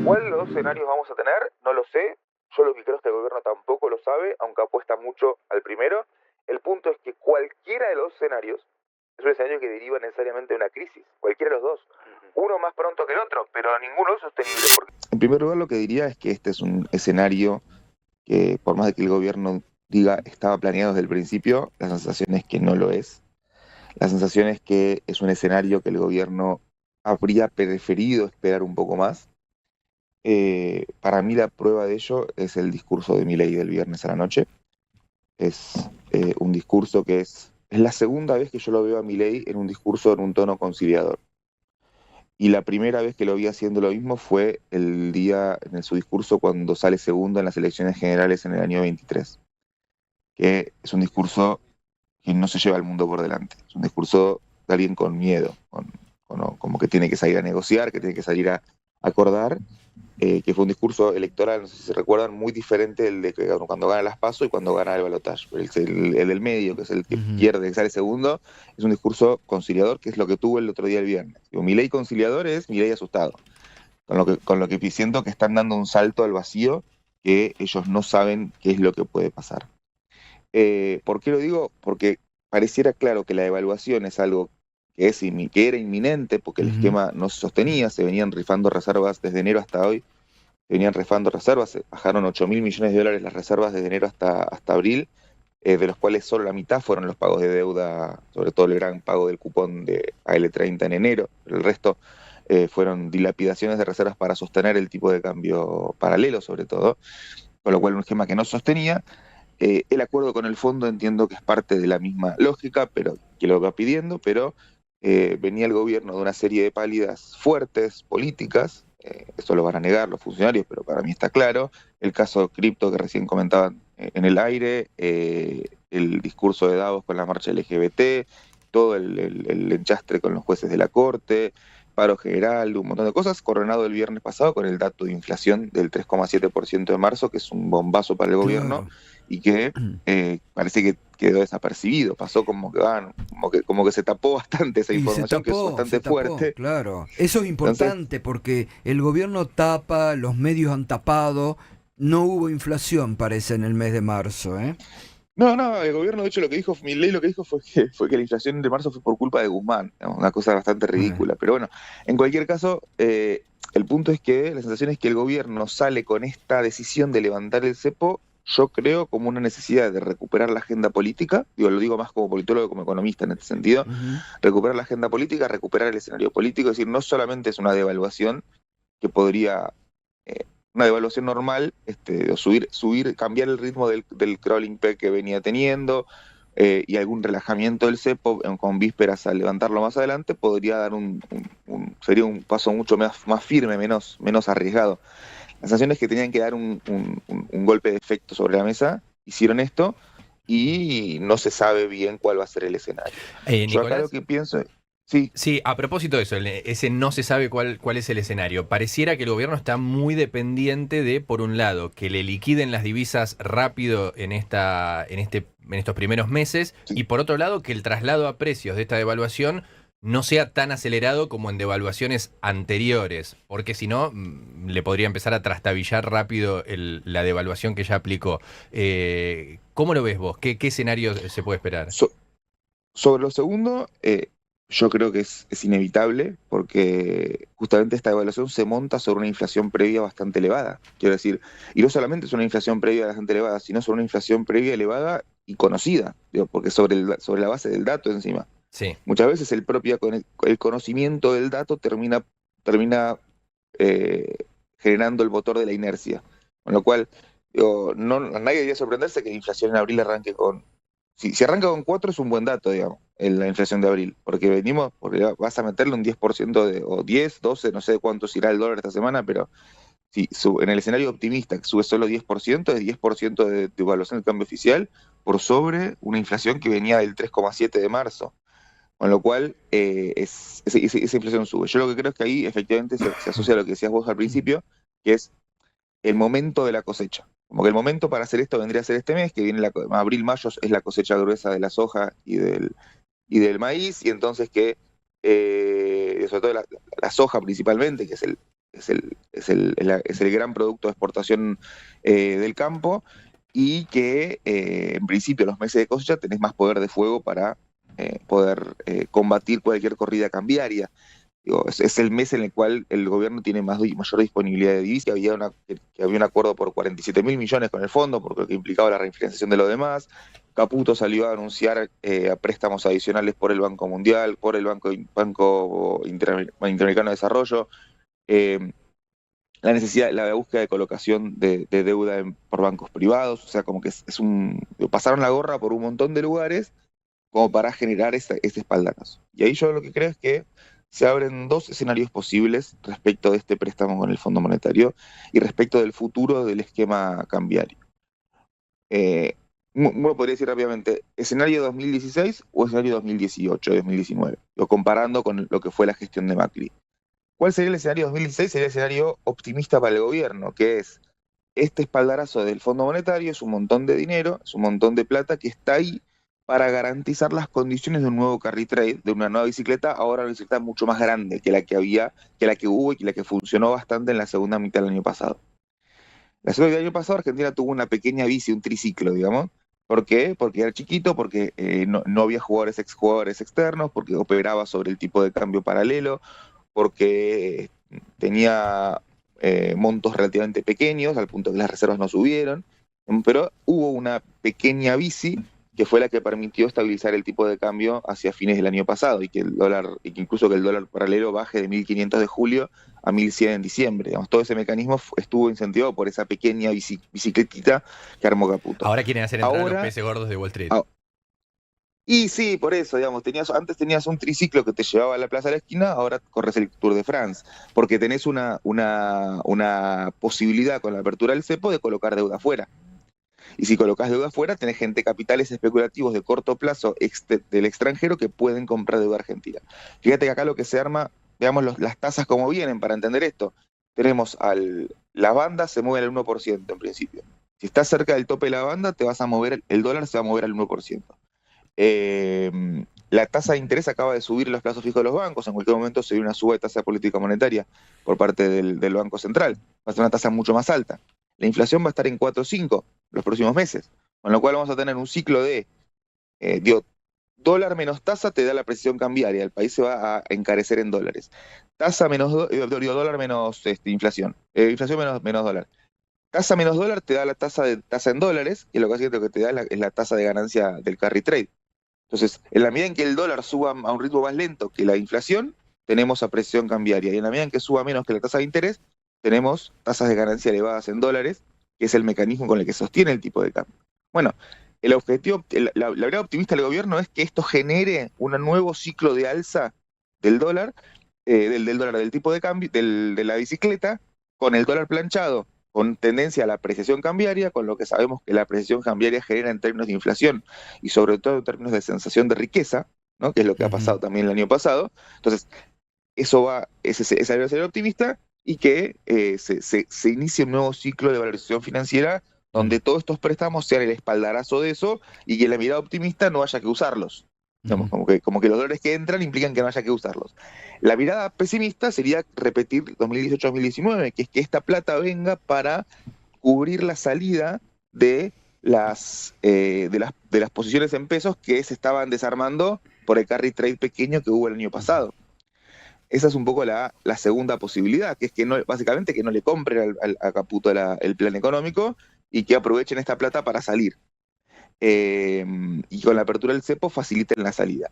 ¿Cuál de los dos escenarios vamos a tener? No lo sé. Yo lo que creo es que el gobierno tampoco lo sabe, aunque apuesta mucho al primero. El punto es que cualquiera de los escenarios es un escenario que deriva necesariamente de una crisis. Cualquiera de los dos. Uno más pronto que el otro, pero ninguno es sostenible. En primer lugar, lo que diría es que este es un escenario que, por más de que el gobierno diga estaba planeado desde el principio, la sensación es que no lo es. La sensación es que es un escenario que el gobierno habría preferido esperar un poco más. Para mí la prueba de ello es el discurso de Milei del viernes a la noche. Es un discurso que es la segunda vez que yo lo veo a Milei en un discurso en un tono conciliador. Y la primera vez que lo vi haciendo lo mismo fue el día en su discurso cuando sale segundo en las elecciones generales en el año 23, que es un discurso que no se lleva al mundo por delante. Es un discurso de alguien con miedo, como que tiene que salir a negociar, que tiene que salir a acordar, que fue un discurso electoral, no sé si se recuerdan, muy diferente del de cuando gana las PASO y cuando gana el balotaje. El del medio, que es el que pierde, que sale segundo, es un discurso conciliador, que es lo que tuvo el otro día el viernes. Digo, Milei conciliador es Milei asustado, con lo que siento que están dando un salto al vacío que ellos no saben qué es lo que puede pasar. ¿Por qué lo digo? Porque pareciera claro que la devaluación es algo que era inminente, porque el esquema no se sostenía, se venían rifando reservas desde enero hasta hoy, se venían rifando reservas, bajaron 8.000 millones de dólares las reservas desde enero hasta abril, de los cuales solo la mitad fueron los pagos de deuda, sobre todo el gran pago del cupón de AL30 en enero, pero el resto fueron dilapidaciones de reservas para sostener el tipo de cambio paralelo, sobre todo, con lo cual un esquema que no sostenía. El acuerdo con el fondo entiendo que es parte de la misma lógica, pero que lo va pidiendo, pero venía el gobierno de una serie de pálidas fuertes, políticas, eso lo van a negar los funcionarios, pero para mí está claro, el caso cripto que recién comentaban en el aire, el discurso de Davos con la marcha LGBT, todo el enchastre con los jueces de la Corte, paro general, un montón de cosas, coronado el viernes pasado con el dato de inflación del 3,7% de marzo, que es un bombazo para el gobierno, Claro. y que parece que quedó desapercibido, pasó como que se tapó bastante esa Y información, que es se bastante tapó, fuerte. claro. Eso es Entonces, importante porque el gobierno tapa, los medios han tapado, no hubo inflación, parece, en el mes de marzo, ¿eh? no, el gobierno de hecho lo que dijo, Milei lo que dijo fue que la inflación de marzo fue por culpa de Guzmán, digamos, una cosa bastante ridícula, pero bueno, en cualquier caso, el punto es que la sensación es que el gobierno sale con esta decisión de levantar el cepo, yo creo, como una necesidad de recuperar la agenda política, lo digo más como politólogo que como economista en este sentido, Ujú. recuperar la agenda política, recuperar el escenario político, es decir, no solamente es una devaluación que podría, una devaluación normal, o cambiar el ritmo del crawling peg que venía teniendo, y algún relajamiento del cepo con vísperas a levantarlo más adelante, podría dar sería un paso mucho más firme, menos arriesgado. Las sanciones que tenían que dar un golpe de efecto sobre la mesa, hicieron esto, y no se sabe bien cuál va a ser el escenario. Yo acá lo Nicolás, que pienso, sí, sí, a propósito de eso, ese no se sabe cuál es el escenario. Pareciera que el gobierno está muy dependiente de, por un lado, que le liquiden las divisas rápido en estos primeros meses, sí. y por otro lado, que el traslado a precios de esta devaluación no sea tan acelerado como en devaluaciones anteriores, porque si no, le podría empezar a trastabillar rápido la devaluación que ya aplicó. ¿Cómo lo ves vos? ¿Qué escenario se puede esperar? So- Sobre lo segundo, yo creo que es inevitable porque justamente esta devaluación se monta sobre una inflación previa bastante elevada. Quiero decir, y no solamente es una inflación previa bastante elevada, sino sobre una inflación previa elevada y conocida, digo, porque sobre la base del dato encima. Sí. Muchas veces el conocimiento del dato termina eh, generando el motor de la inercia. Con lo cual, digo, no, a nadie debería sorprenderse que la inflación en abril arranque con... Si arranca con 4 es un buen dato, digamos, en la inflación de abril, porque vas a meterle un 10% o 10, 12, no sé de cuánto irá el dólar esta semana, pero si en el escenario optimista que sube solo 10%, es 10% de evaluación del cambio oficial por sobre una inflación que venía del 3,7 de marzo. Con lo cual, esa inflación sube. Yo lo que creo es que ahí efectivamente se asocia a lo que decías vos al principio, que es el momento de la cosecha. Como que el momento para hacer esto vendría a ser este mes, que viene abril, mayo, es la cosecha gruesa de la soja y del maíz, y entonces sobre todo la soja principalmente, que es es el gran producto de exportación del campo, y que en principio los meses de cosecha tenés más poder de fuego para poder combatir cualquier corrida cambiaria. Digo, es el mes en el cual el gobierno tiene mayor disponibilidad de divisa. Había un acuerdo por 47.000 millones con el fondo, porque lo que implicaba la refinanciación de lo demás. Caputo salió a anunciar préstamos adicionales por el Banco Mundial, por el Banco Interamericano de Desarrollo, la necesidad, la búsqueda de colocación de deuda por bancos privados. O sea, como que pasaron la gorra por un montón de lugares como para generar este espaldarazo. Y ahí yo lo que creo es que se abren dos escenarios posibles respecto de este préstamo con el Fondo Monetario y respecto del futuro del esquema cambiario. Uno podría decir rápidamente, escenario 2016 o escenario 2018, 2019, o comparando con lo que fue la gestión de Macri. ¿Cuál sería el escenario 2016? Sería el escenario optimista para el gobierno, que es este espaldarazo del Fondo Monetario, es un montón de dinero, es un montón de plata que está ahí para garantizar las condiciones de un nuevo carry trade, de una nueva bicicleta, ahora una bicicleta mucho más grande que la que hubo y que la que funcionó bastante en la segunda mitad del año pasado. La segunda mitad del año pasado Argentina tuvo una pequeña bici, un triciclo, digamos. ¿Por qué? Porque era chiquito, porque no había jugadores externos, porque operaba sobre el tipo de cambio paralelo, porque tenía montos relativamente pequeños, al punto que las reservas no subieron, pero hubo una pequeña bici que fue la que permitió estabilizar el tipo de cambio hacia fines del año pasado, y que incluso que el dólar paralelo baje de 1.500 de julio a 1.100 en diciembre. Digamos, todo ese mecanismo estuvo incentivado por esa pequeña bicicletita que armó Caputo. Ahora quieren hacer entrar a los peces gordos de Wall Street. Y sí, por eso, digamos, antes tenías un triciclo que te llevaba a la plaza de la esquina, ahora corres el Tour de France, porque tenés una posibilidad con la apertura del cepo de colocar deuda afuera. Y si colocas deuda afuera, tenés capitales especulativos de corto plazo del extranjero que pueden comprar deuda argentina. Fíjate que acá lo que se arma, veamos las tasas como vienen para entender esto. Tenemos la banda se mueve al 1% en principio. Si estás cerca del tope de la banda, el dólar se va a mover al 1%. La tasa de interés acaba de subir en los plazos fijos de los bancos. En cualquier momento se ve una suba de tasa de política monetaria por parte del Banco Central. Va a ser una tasa mucho más alta. La inflación va a estar en 4 o 5 los próximos meses, con lo cual vamos a tener un ciclo de dólar menos tasa te da la precisión cambiaria, el país se va a encarecer en dólares. Tasa menos dólar menos inflación, inflación menos dólar. Tasa menos dólar te da la tasa en dólares, que lo que te da es la tasa de ganancia del carry trade. Entonces, en la medida en que el dólar suba a un ritmo más lento que la inflación, tenemos apreciación cambiaria, y en la medida en que suba menos que la tasa de interés, tenemos tasas de ganancia elevadas en dólares, que es el mecanismo con el que sostiene el tipo de cambio. Bueno, el objetivo, la verdad optimista del gobierno es que esto genere un nuevo ciclo de alza del dólar, del tipo de cambio, de la bicicleta, con el dólar planchado, con tendencia a la apreciación cambiaria, con lo que sabemos que la apreciación cambiaria genera en términos de inflación y sobre todo en términos de sensación de riqueza, ¿no? Que es lo que ha pasado también el año pasado. Entonces, ese debería ser optimista, y que se inicie un nuevo ciclo de valorización financiera donde todos estos préstamos sean el espaldarazo de eso, y que la mirada optimista no haya que usarlos. Digamos, como que los dólares que entran implican que no haya que usarlos. La mirada pesimista sería repetir 2018-2019, que es que esta plata venga para cubrir la salida de las posiciones en pesos que se estaban desarmando por el carry trade pequeño que hubo el año pasado. Esa es un poco la segunda posibilidad, que es que básicamente que no le compren a Caputo el plan económico y que aprovechen esta plata para salir. Y con la apertura del cepo faciliten la salida.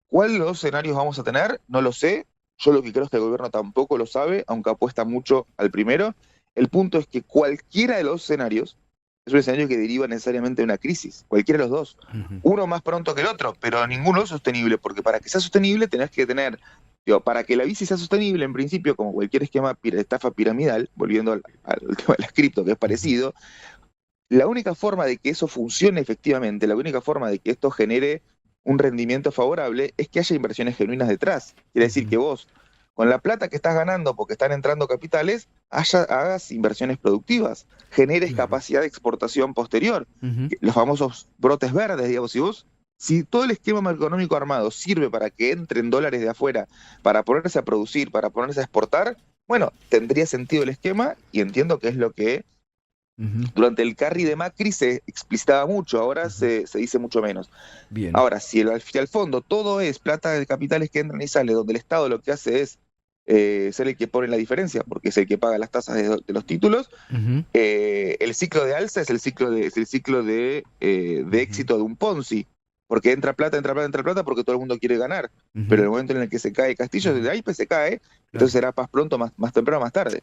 ¿Cuál de los escenarios vamos a tener? No lo sé. Yo lo que creo es que el gobierno tampoco lo sabe, aunque apuesta mucho al primero. El punto es que cualquiera de los escenarios es un escenario que deriva necesariamente de una crisis, cualquiera de los dos. Uno más pronto que el otro, pero ninguno es sostenible, porque para que sea sostenible tenés que tener... para que la bici sea sostenible, en principio, como cualquier esquema de estafa piramidal, volviendo al tema de las cripto, que es parecido, la única forma de que eso funcione efectivamente, la única forma de que esto genere un rendimiento favorable, es que haya inversiones genuinas detrás. Quiere decir que vos, con la plata que estás ganando porque están entrando capitales, hagas inversiones productivas, generes capacidad de exportación posterior, los famosos brotes verdes, digamos. Si todo el esquema macroeconómico armado sirve para que entren dólares de afuera, para ponerse a producir, para ponerse a exportar, Bueno, tendría sentido el esquema y entiendo que es lo que durante el carry de Macri se explicitaba mucho, ahora se dice mucho menos. Bien. Ahora, si al fondo todo es plata de capitales que entran y salen, donde el Estado lo que hace es ser el que pone la diferencia, porque es el que paga las tasas de los títulos, el ciclo de alza es el ciclo de éxito de un Ponzi, porque entra plata, porque todo el mundo quiere ganar, pero en el momento en el que se cae Castillo, de ahí pues se cae, entonces será paz pronto, más temprano, más tarde.